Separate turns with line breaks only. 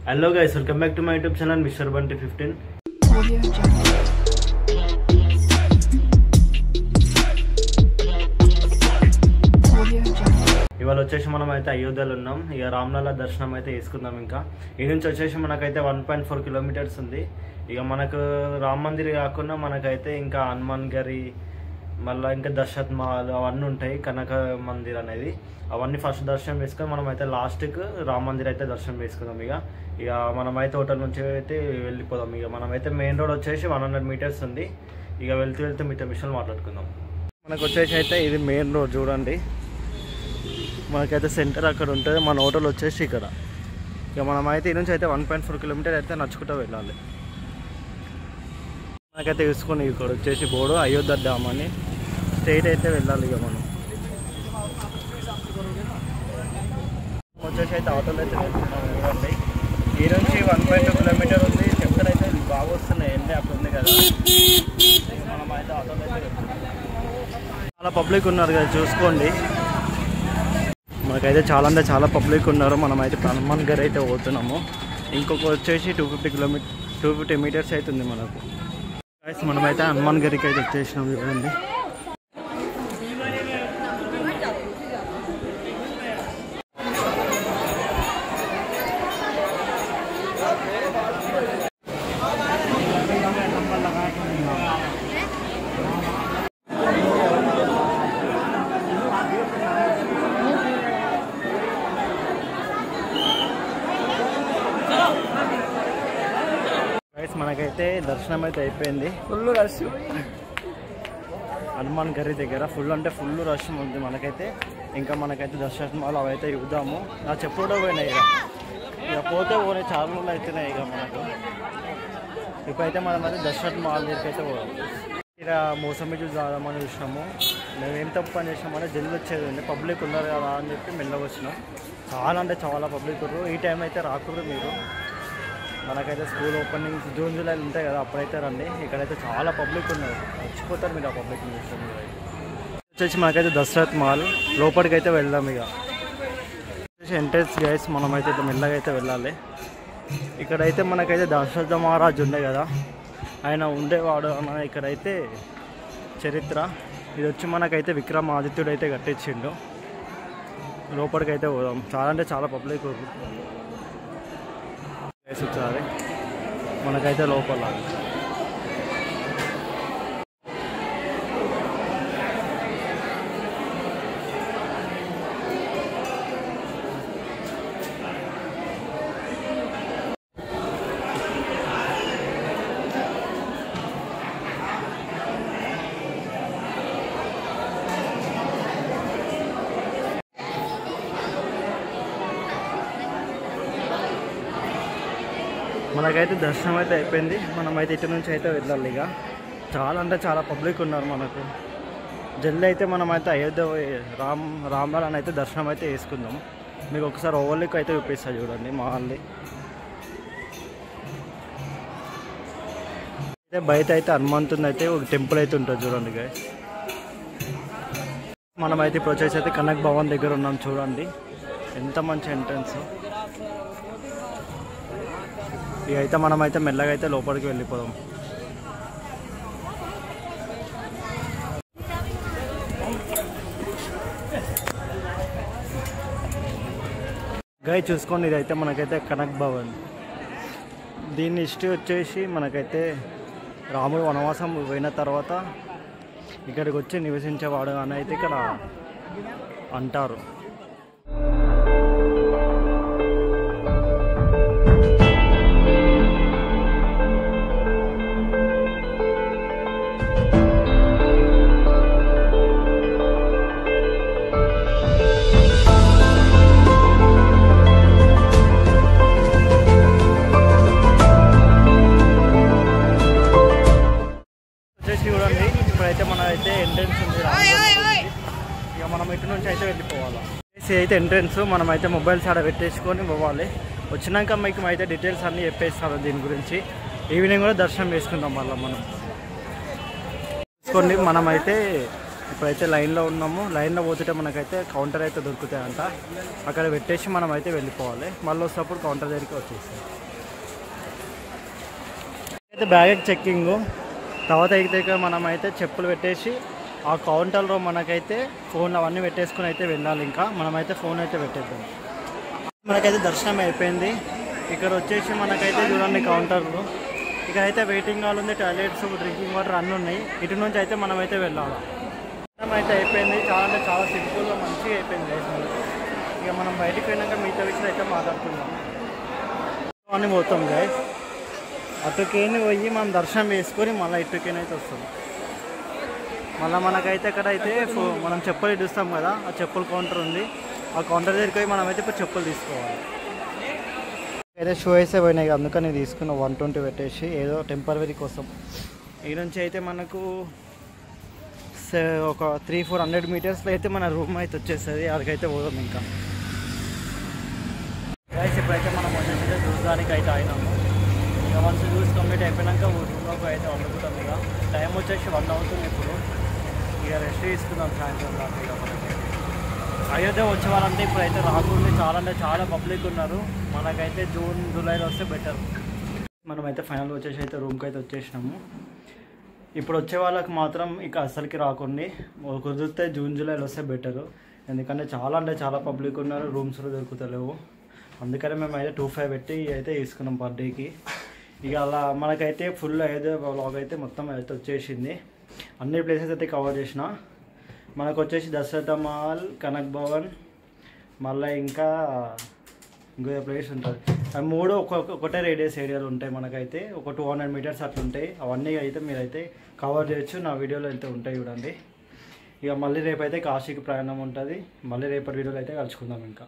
Hello guys, welcome back to my YouTube channel Mr. Bunty 15. ఇవాళ వచ్చేసి మనం అయితే అయోధ్యలో ఉన్నాం. ఇక రామ్లల్ల దర్శనం అయితే చేసుకుందాం. ఇంకా ఈ నుంచి వచ్చేసి మనకైతే 1.4 కిలోమీటర్స్ ఉంది. ఇక మనకు రామ్ మందిర్ కాకుండా మనకైతే ఇంకా హనుమాన్ గరి మళ్ళీ ఇంకా దశరథ్ మహల్ అవన్నీ ఉంటాయి. కనక మందిర్ అనేది అవన్నీ ఫస్ట్ దర్శనం చేసుకొని మనం అయితే లాస్ట్కి రామ్ మందిర్ అయితే దర్శనం చేసుకుందాం. ఇక మనమైతే హోటల్ నుంచి అయితే వెళ్ళిపోదాం. ఇక మనమైతే మెయిన్ రోడ్ వచ్చేసి 100 మీటర్స్ ఉంది. ఇక వెళ్తూ మీతో విషయాలు మాట్లాడుకుందాం. మనకు వచ్చేసి అయితే ఇది మెయిన్ రోడ్ చూడండి. మనకైతే సెంటర్ అక్కడ ఉంటుంది. మన హోటల్ వచ్చేసి ఇక్కడ. ఇక మనమైతే ఈ నుంచి అయితే 1.4 కిలోమీటర్ అయితే నడుచుకుంటూ వెళ్ళాలి. మనకైతే చూసుకొని ఇక్కడ వచ్చేసి బోర్డు అయోధ్య డ్యామ్ అని స్ట్రైట్ అయితే వెళ్ళాలి. ఇక మనం వచ్చేసి అయితే ఆటోలో అయితే వెళ్తున్నాం. చూడండి ఈ నుంచి 1.2 కిలోమీటర్ ఉంది. చెప్తారు అయితే బాగా వస్తున్నాయి. ఎండ అక్కడ ఉంది కదా. మనం అయితే ఆటోలో అయితే వెళ్తున్నాం. చాలా పబ్లిక్ ఉన్నారు కదా చూసుకోండి. మనకైతే చాలా అంటే చాలా పబ్లిక్ ఉన్నారు. మనమైతే హనుమాన్ గరి అయితే పోతున్నాము. ఇంకొక వచ్చేసి 250 మీటర్స్ అవుతుంది మనకు. మనమైతే హనుమాన్ గరికి అయితే వచ్చేసినాం. చూడండి మనకైతే దర్శనం అయితే అయిపోయింది. ఫుల్ రష్ హనుమాన్ గరి దగ్గర ఫుల్ అంటే ఫుల్ రష్ ఉంది. మనకైతే ఇంకా మనకైతే దర్శనం మాల్ అవైతే ఇద్దాము. నా చెప్పుడు పోయినాయి. ఇక పోతే చాలా రోజులు అవుతున్నాయి. ఇక మనకు ఇప్పుడైతే మనమైతే దర్శనం మాల్ దగ్గరికి అయితే పోదాం. ఇక మోసంబి జ్యూస్ తాగామని చూసినాము. మేమేం తప్పు పని చేసినామంటే జల్ది వచ్చేది పబ్లిక్ ఉన్నారు కదా అని చెప్పి మెల్లగా వచ్చినాం. చాలా అంటే చాలా పబ్లిక్ ఉన్నారు. ఈ టైం అయితే రాకూడదు మీరు. మనకైతే స్కూల్ ఓపెనింగ్స్ జూన్ జూలైలో ఉంటాయి కదా, అప్పుడైతే రండి. ఇక్కడైతే చాలా పబ్లిక్ ఉన్నారు. వచ్చిపోతారు మీరు ఆ పబ్లిక్ చూస్తాం. వచ్చేసి మనకైతే దశరథ్ మహల్ లోపలికి అయితే వెళ్దాం. ఇక వచ్చేసి ఎంట్రెన్స్ గైస్ మనమైతే మెల్లగా అయితే వెళ్ళాలి. ఇక్కడైతే మనకైతే దశరథ మహారాజు ఉండే కదా, ఆయన ఉండేవాడు అన్న ఇక్కడైతే చరిత్ర. ఇది వచ్చి మనకైతే విక్రమాదిత్యుడు అయితే కట్టించిండు. లోపలికి అయితే పోదాం. చాలా అంటే చాలా పబ్లిక్ ఒకసారి మనకైతే లోపల మనకైతే దర్శనం అయితే అయిపోయింది. మనమైతే ఇటు నుంచి అయితే వెళ్ళాలి. ఇక చాలా అంటే చాలా పబ్లిక్ ఉన్నారు. మనకు జల్దీ అయితే మనమైతే అయోధ్య రామ్లాల్ అయితే దర్శనం అయితే వేసుకుందాం. మీకు ఒకసారి ఓవర్లుక్ అయితే చూపిస్తా చూడండి. మళ్ళీ అయితే బయట అయితే హనుమంతుని అయితే ఒక టెంపుల్ అయితే ఉంటుంది చూడండి గైస్. మనమైతే ఇప్పుడు వచ్చేసి అయితే కనక్ భవన్ దగ్గర ఉన్నాం. చూడండి ఎంత మంచి ఎంట్రన్స్. ఇక అయితే మనమైతే మెల్లగా అయితే లోపలికి వెళ్ళిపోదాం. గై చూసుకోండి, ఇదైతే మనకైతే కనక్ భవన్. దీని హిస్టరీ వచ్చేసి మనకైతే రాముడు వనవాసం పోయిన తర్వాత ఇక్కడికి వచ్చి నివసించేవాడు అని అయితే ఇక్కడ అంటారు. చూడండి ఇప్పుడైతే మనమైతే ఎంట్రెన్స్ ఉంది. ఇక మనం ఇటు నుంచి అయితే వెళ్ళిపోవాలి. అయితే ఎంట్రెన్స్ మనమైతే మొబైల్స్ ఆడ పెట్టేసుకొని పోవాలి. వచ్చినాక మీకు అయితే డీటెయిల్స్ అన్నీ చెప్పేస్తాను దీని గురించి. ఈవినింగ్ కూడా దర్శనం చేసుకుందాం. మళ్ళీ మనం చూసుకోండి మనమైతే ఇప్పుడైతే లైన్లో ఉన్నాము. లైన్లో పోతుంటే మనకైతే కౌంటర్ అయితే దొరుకుతాయంట. అక్కడ పెట్టేసి మనం అయితే వెళ్ళిపోవాలి. మళ్ళీ వస్తేప్పుడు కౌంటర్ దగ్గరికి వచ్చేస్తాం. అయితే బ్యాగేజ్ చెక్కింగు తర్వాత అయితే మనం అయితే చెప్పులు పెట్టేసి ఆ కౌంటర్లో మనకైతే ఫోన్ అవన్నీ పెట్టేసుకుని అయితే వెళ్ళాలి. ఇంకా మనమైతే ఫోన్ అయితే పెట్టేద్దాం. మనకైతే దర్శనం అయిపోయింది. ఇక్కడ వచ్చేసి మనకైతే చూడండి కౌంటర్లు. ఇక్కడైతే వెయిటింగ్ హాల్ ఉంది, టాయిలెట్స్, డ్రింకింగ్ వాటర్ అన్నీ ఉన్నాయి. ఇటు నుంచి అయితే మనమైతే వెళ్ళాలి. దర్శనం అయితే అయిపోయింది. చాలా అంటే చాలా సింపుల్గా మంచిగా అయిపోయింది లైఫ్. ఇక మనం బయటికి పోయినాక మిగతా విషయాలు అయితే మాట్లాడుకుందాం అని పోతాం గైస్. అటుకేని పోయి మనం దర్శనం వేసుకొని మళ్ళీ ఇటుకేని అయితే వస్తాం. మళ్ళీ మనకైతే అక్కడైతే మనం చెప్పులు ఇడుస్తాం కదా, ఆ చెప్పుల కౌంటర్ ఉంది. ఆ కౌంటర్ దగ్గరికి పోయి మనమైతే ఇప్పుడు చెప్పులు తీసుకోవాలి. అయితే షూ అయితే పోయినాయి, అందుకని తీసుకున్న 120 పెట్టేసి ఏదో టెంపరరీ కోసం. ఈ నుంచి అయితే మనకు ఒక 300-400 మీటర్స్లో అయితే మన రూమ్ అయితే వచ్చేస్తుంది. అదికైతే పోదాం. ఇంకా గైస్ ఇప్పుడైతే మనం వచ్చేసి చూడడానికి అయితే అయినాము. ఇక వన్స్ చూసి కంప్లీట్ అయిపోయినాక రూమ్లోకి అయితే వండుకుంటాం. ఇక టైం వచ్చేసి 1 అవుతుంది ఇప్పుడు. ఇక రెస్ట్ తీసుకుందాం సాయంత్రం దాకా. ఇక మనకి అయోధ్య వచ్చే వాళ్ళంటే ఇప్పుడైతే రాకుండా చాలా అంటే చాలా పబ్లిక్ ఉన్నారు. మనకైతే జూన్ జూలైలో వస్తే బెటర్. మనమైతే ఫైనల్ వచ్చేసి అయితే రూమ్కి అయితే వచ్చేసినాము. ఇప్పుడు వచ్చే వాళ్ళకి మాత్రం ఇక అసలుకి రాకుండా కుదిరితే జూన్ జూలైలో వస్తే బెటరు. ఎందుకంటే చాలా అంటే చాలా పబ్లిక్ ఉన్నారు, రూమ్స్ దొరుకుతలేవు. అందుకని మేము అయితే 25 పెట్టి అయితే తీసుకున్నాం పర్ డేకి. ఇక అలా మనకైతే ఫుల్ అయోధ్య వ్లాగ్ అయితే మొత్తం అయితే వచ్చేసింది. అన్ని ప్లేసెస్ అయితే కవర్ చేసిన. మనకు వచ్చేసి దశరథ మహల్, కనక్ భవన్, మళ్ళీ ఇంకా ఇంకో ప్లేస్ ఉంటుంది. అవి 3 ఒకటే రేడియస్ ఏరియాలు ఉంటాయి. మనకైతే ఒక 200 మీటర్స్ అట్లా ఉంటాయి. అవన్నీ అయితే మీరైతే కవర్ చేయొచ్చు. నా వీడియోలో అయితే ఉంటాయి చూడండి. ఇక మళ్ళీ రేపైతే కాశీకి ప్రయాణం ఉంటుంది. మళ్ళీ రేపటి వీడియోలో అయితే కలుసుకుందాం ఇంకా.